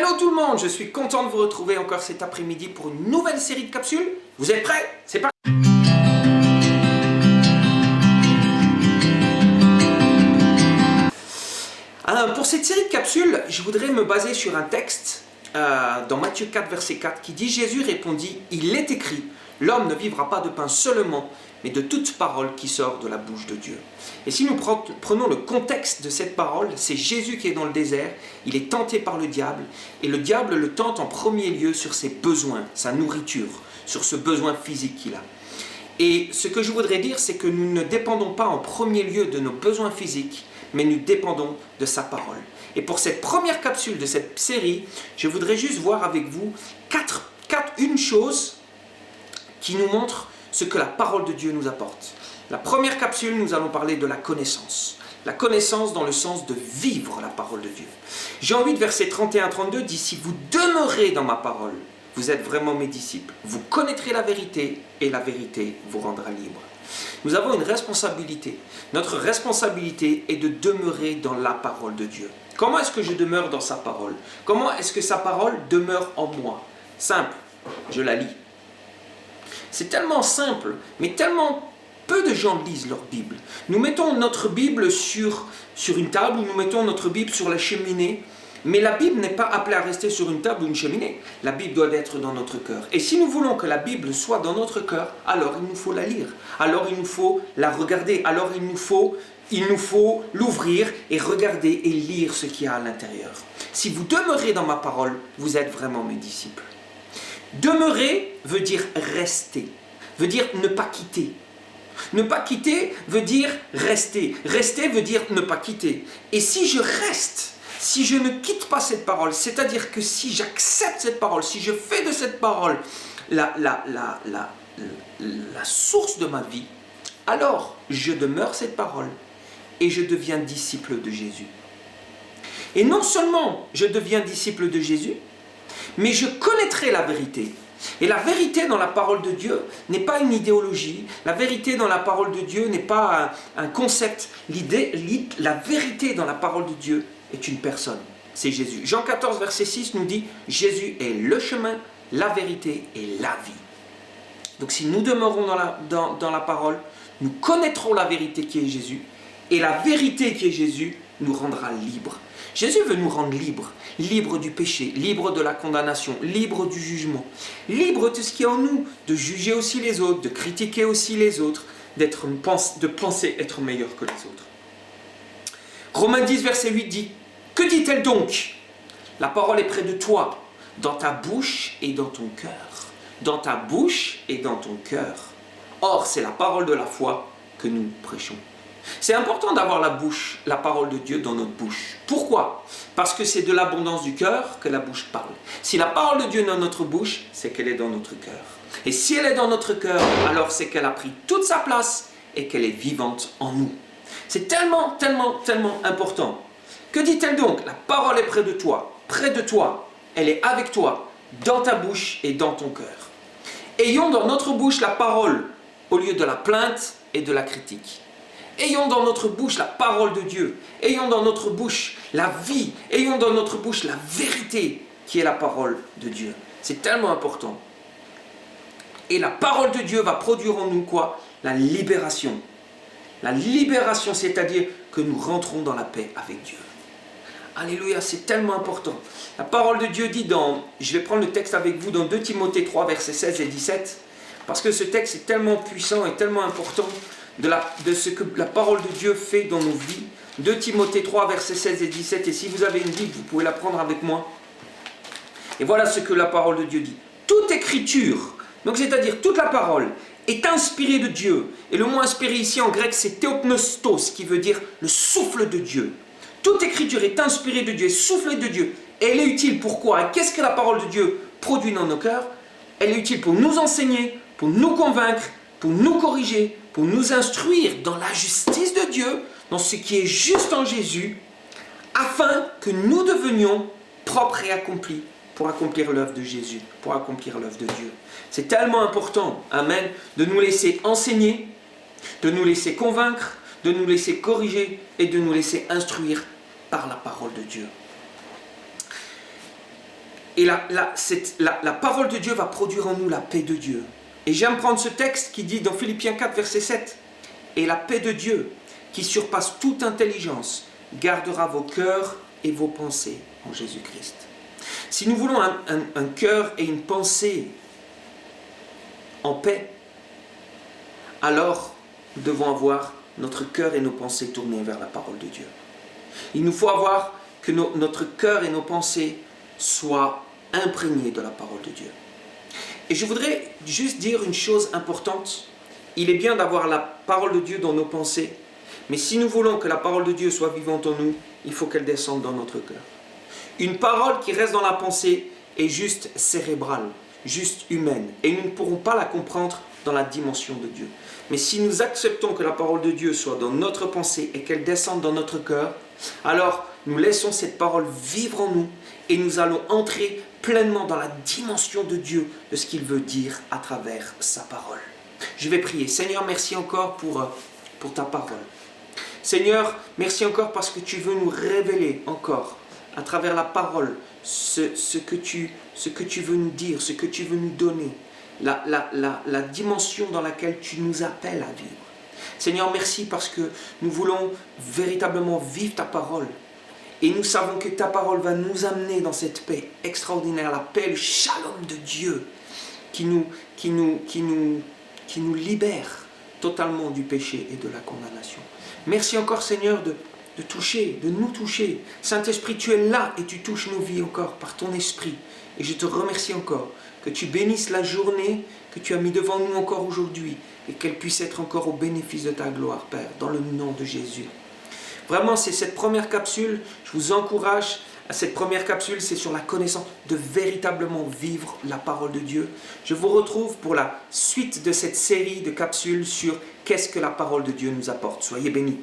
Hello tout le monde, je suis content de vous retrouver encore cet après-midi pour une nouvelle série de capsules. Vous êtes prêts? C'est parti! Pour cette série de capsules, je voudrais me baser sur un texte dans Matthieu 4, verset 4 qui dit « Jésus répondit, il est écrit, l'homme ne vivra pas de pain seulement, mais de toute parole qui sort de la bouche de Dieu. » Et si nous prenons le contexte de cette parole, c'est Jésus qui est dans le désert, il est tenté par le diable, et le diable le tente en premier lieu sur ses besoins, sa nourriture, sur ce besoin physique qu'il a. Et ce que je voudrais dire, c'est que nous ne dépendons pas en premier lieu de nos besoins physiques, mais nous dépendons de sa parole. Et pour cette première capsule de cette série, je voudrais juste voir avec vous une chose qui nous montre ce que la parole de Dieu nous apporte. La première capsule, nous allons parler de la connaissance. La connaissance dans le sens de vivre la parole de Dieu. Jean 8, verset 31-32 dit « Si vous demeurez dans ma parole, vous êtes vraiment mes disciples. Vous connaîtrez la vérité et la vérité vous rendra libre. » Nous avons une responsabilité. Notre responsabilité est de demeurer dans la parole de Dieu. Comment est-ce que je demeure dans sa parole? Comment est-ce que sa parole demeure en moi? Simple, je la lis. C'est tellement simple, mais tellement peu de gens lisent leur Bible. Nous mettons notre Bible sur une table, ou nous mettons notre Bible sur la cheminée, mais la Bible n'est pas appelée à rester sur une table ou une cheminée. La Bible doit être dans notre cœur. Et si nous voulons que la Bible soit dans notre cœur, alors il nous faut la lire. Alors il nous faut la regarder. Alors il nous faut l'ouvrir et regarder et lire ce qu'il y a à l'intérieur. Si vous demeurez dans ma parole, vous êtes vraiment mes disciples. Demeurer veut dire rester, veut dire ne pas quitter. Ne pas quitter veut dire rester. Rester veut dire ne pas quitter. Et si je reste, si je ne quitte pas cette parole, c'est-à-dire que si j'accepte cette parole, si je fais de cette parole la source de ma vie, alors je demeure cette parole et je deviens disciple de Jésus. Et non seulement je deviens disciple de Jésus, mais je connaîtrai la vérité. Et la vérité dans la parole de Dieu n'est pas une idéologie. La vérité dans la parole de Dieu n'est pas un concept. La vérité dans la parole de Dieu est une personne. C'est Jésus. Jean 14, verset 6 nous dit « Jésus est le chemin, la vérité et la vie. » Donc si nous demeurons dans la parole, nous connaîtrons la vérité qui est Jésus. Et la vérité qui est Jésus nous rendra libres. Jésus veut nous rendre libres. Libres du péché, libres de la condamnation, libres du jugement. Libres de ce qui est en nous, de juger aussi les autres, de critiquer aussi les autres, de penser être meilleur que les autres. Romains 10, verset 8 dit « Que dit-elle donc? La parole est près de toi, dans ta bouche et dans ton cœur. Dans ta bouche et dans ton cœur. Or, c'est la parole de la foi que nous prêchons. » C'est important d'avoir la parole de Dieu dans notre bouche. Pourquoi? Parce que c'est de l'abondance du cœur que la bouche parle. Si la parole de Dieu est dans notre bouche, c'est qu'elle est dans notre cœur. Et si elle est dans notre cœur, alors c'est qu'elle a pris toute sa place et qu'elle est vivante en nous. C'est tellement, tellement, tellement important. Que dit-elle donc? La parole est près de toi, elle est avec toi, dans ta bouche et dans ton cœur. Ayons dans notre bouche la parole au lieu de la plainte et de la critique. Ayons dans notre bouche la parole de Dieu. Ayons dans notre bouche la vie. Ayons dans notre bouche la vérité qui est la parole de Dieu. C'est tellement important. Et la parole de Dieu va produire en nous quoi? La libération. La libération, c'est-à-dire que nous rentrons dans la paix avec Dieu. Alléluia, c'est tellement important. La parole de Dieu dit je vais prendre le texte avec vous dans 2 Timothée 3, versets 16 et 17, parce que ce texte est tellement puissant et tellement important de ce que la parole de Dieu fait dans nos vies. 2 Timothée 3, versets 16 et 17, et si vous avez une Bible, vous pouvez la prendre avec moi. Et voilà ce que la parole de Dieu dit. Toute écriture, donc c'est-à-dire toute la parole, est inspirée de Dieu. Et le mot inspiré ici en grec, c'est théopnostos, qui veut dire le souffle de Dieu. Toute écriture est inspirée de Dieu, soufflée de Dieu. Et elle est utile pourquoi? Et qu'est-ce que la parole de Dieu produit dans nos cœurs? Elle est utile pour nous enseigner, pour nous convaincre, pour nous corriger, pour nous instruire dans la justice de Dieu, dans ce qui est juste en Jésus, afin que nous devenions propres et accomplis pour accomplir l'œuvre de Jésus, pour accomplir l'œuvre de Dieu. C'est tellement important, amen, de nous laisser enseigner, de nous laisser convaincre, de nous laisser corriger et de nous laisser instruire par la parole de Dieu. Et la parole de Dieu va produire en nous la paix de Dieu. Et j'aime prendre ce texte qui dit dans Philippiens 4, verset 7, « Et la paix de Dieu, qui surpasse toute intelligence, gardera vos cœurs et vos pensées en Jésus-Christ. » Si nous voulons un cœur et une pensée en paix, alors nous devons avoir notre cœur et nos pensées tournés vers la parole de Dieu. Il nous faut avoir que notre cœur et nos pensées soient imprégnés de la parole de Dieu. Et je voudrais juste dire une chose importante. Il est bien d'avoir la parole de Dieu dans nos pensées, mais si nous voulons que la parole de Dieu soit vivante en nous, il faut qu'elle descende dans notre cœur. Une parole qui reste dans la pensée est juste cérébrale, juste humaine, et nous ne pourrons pas la comprendre dans la dimension de Dieu. Mais si nous acceptons que la parole de Dieu soit dans notre pensée et qu'elle descende dans notre cœur, alors nous laissons cette parole vivre en nous et nous allons entrer pleinement dans la dimension de Dieu, de ce qu'il veut dire à travers sa parole. Je vais prier. Seigneur, merci encore pour ta parole. Seigneur, merci encore parce que tu veux nous révéler encore à travers la parole ce que tu veux nous dire, ce que tu veux nous donner, la dimension dans laquelle tu nous appelles à vivre. Seigneur, merci parce que nous voulons véritablement vivre ta parole. Et nous savons que ta parole va nous amener dans cette paix extraordinaire, la paix, le shalom de Dieu qui nous libère totalement du péché et de la condamnation. Merci encore Seigneur de nous toucher. Saint-Esprit, tu es là et tu touches nos vies encore par ton esprit. Et je te remercie encore que tu bénisses la journée que tu as mis devant nous encore aujourd'hui et qu'elle puisse être encore au bénéfice de ta gloire, Père, dans le nom de Jésus. Vraiment, c'est cette première capsule, je vous encourage à cette première capsule, c'est sur la connaissance de véritablement vivre la parole de Dieu. Je vous retrouve pour la suite de cette série de capsules sur qu'est-ce que la parole de Dieu nous apporte. Soyez bénis.